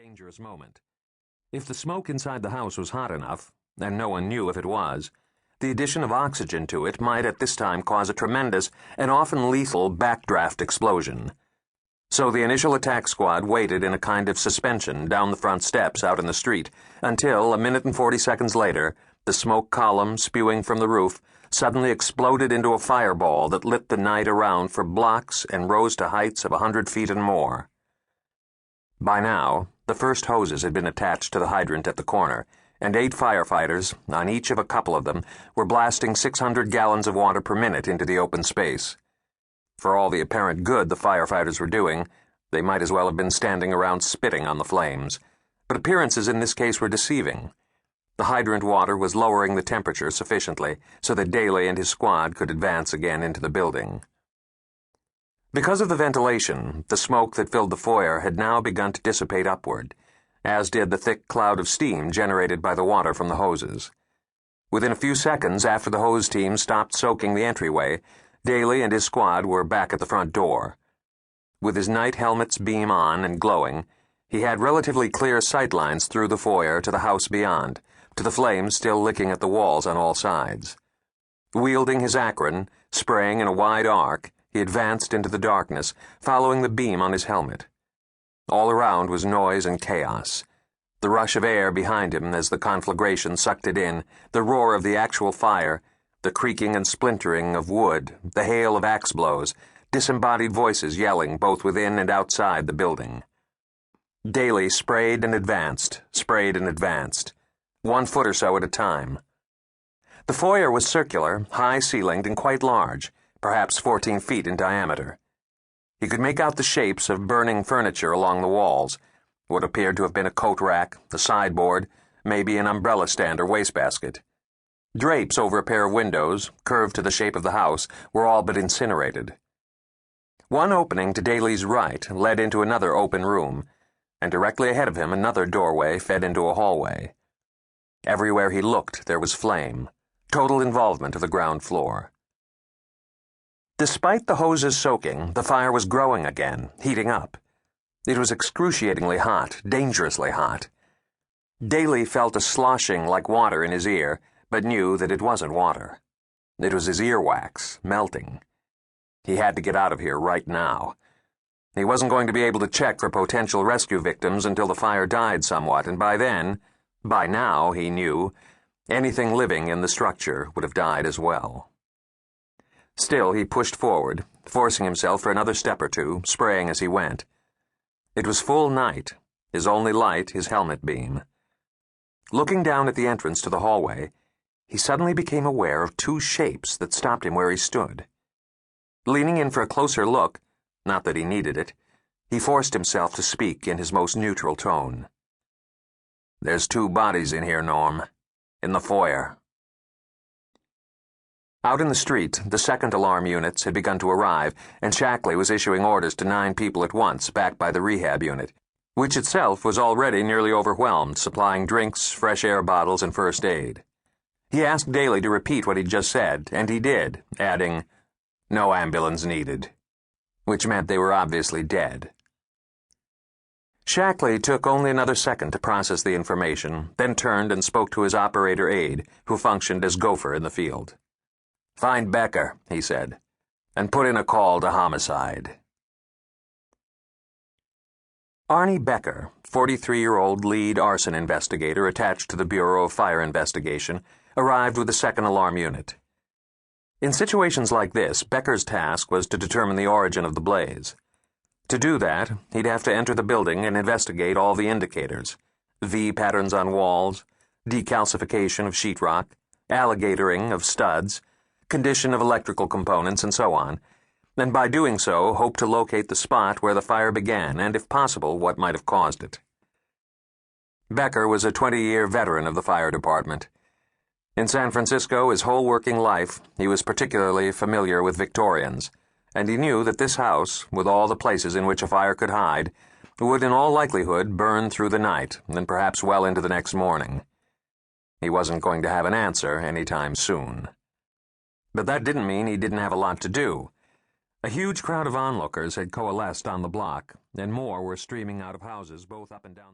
dangerous moment. If the smoke inside the house was hot enough, and no one knew if it was, the addition of oxygen to it might at this time cause a tremendous and often lethal backdraft explosion. So the initial attack squad waited in a kind of suspension down the front steps out in the street until, 1 minute and 40 seconds later, the smoke column spewing from the roof suddenly exploded into a fireball that lit the night around for blocks and rose to heights of 100 feet and more. By now, the first hoses had been attached to the hydrant at the corner, and 8 firefighters, on each of a couple of them, were blasting 600 gallons of water per minute into the open space. For all the apparent good the firefighters were doing, they might as well have been standing around spitting on the flames. But appearances in this case were deceiving. The hydrant water was lowering the temperature sufficiently so that Daly and his squad could advance again into the building. Because of the ventilation, the smoke that filled the foyer had now begun to dissipate upward, as did the thick cloud of steam generated by the water from the hoses. Within a few seconds after the hose team stopped soaking the entryway, Daly and his squad were back at the front door. With his night helmet's beam on and glowing, he had relatively clear sightlines through the foyer to the house beyond, to the flames still licking at the walls on all sides. Wielding his acron, spraying in a wide arc, he advanced into the darkness, following the beam on his helmet. All around was noise and chaos. The rush of air behind him as the conflagration sucked it in, the roar of the actual fire, the creaking and splintering of wood, the hail of axe blows, disembodied voices yelling both within and outside the building. Daly sprayed and advanced, 1 foot or so at a time. The foyer was circular, high-ceilinged, and quite large, perhaps 14 feet in diameter. He could make out the shapes of burning furniture along the walls, what appeared to have been a coat rack, a sideboard, maybe an umbrella stand or wastebasket. Drapes over a pair of windows, curved to the shape of the house, were all but incinerated. One opening to Daly's right led into another open room, and directly ahead of him another doorway fed into a hallway. Everywhere he looked there was flame, total involvement of the ground floor. Despite the hoses soaking, the fire was growing again, heating up. It was excruciatingly hot, dangerously hot. Daly felt a sloshing like water in his ear, but knew that it wasn't water. It was his earwax, melting. He had to get out of here right now. He wasn't going to be able to check for potential rescue victims until the fire died somewhat, and by now, he knew, anything living in the structure would have died as well. Still, he pushed forward, forcing himself for another step or two, spraying as he went. It was full night, his only light his helmet beam. Looking down at the entrance to the hallway, he suddenly became aware of 2 shapes that stopped him where he stood. Leaning in for a closer look, not that he needed it, he forced himself to speak in his most neutral tone. "There's 2 bodies in here, Norm. In the foyer." Out in the street, the second alarm units had begun to arrive, and Shackley was issuing orders to 9 people at once, backed by the rehab unit, which itself was already nearly overwhelmed, supplying drinks, fresh air bottles, and first aid. He asked Daly to repeat what he'd just said, and he did, adding, "No ambulance needed," which meant they were obviously dead. Shackley took only another second to process the information, then turned and spoke to his operator aide, who functioned as gopher in the field. "Find Becker," he said, "and put in a call to homicide." Arnie Becker, 43-year-old lead arson investigator attached to the Bureau of Fire Investigation, arrived with the second alarm unit. In situations like this, Becker's task was to determine the origin of the blaze. To do that, he'd have to enter the building and investigate all the indicators: V patterns on walls, decalcification of sheetrock, alligatoring of studs, condition of electrical components, and so on, and by doing so hope to locate the spot where the fire began and, if possible, what might have caused it. Becker was a 20-year veteran of the fire department. In San Francisco, his whole working life, he was particularly familiar with Victorians, and he knew that this house, with all the places in which a fire could hide, would in all likelihood burn through the night and perhaps well into the next morning. He wasn't going to have an answer any time soon. But that didn't mean he didn't have a lot to do. A huge crowd of onlookers had coalesced on the block, and more were streaming out of houses both up and down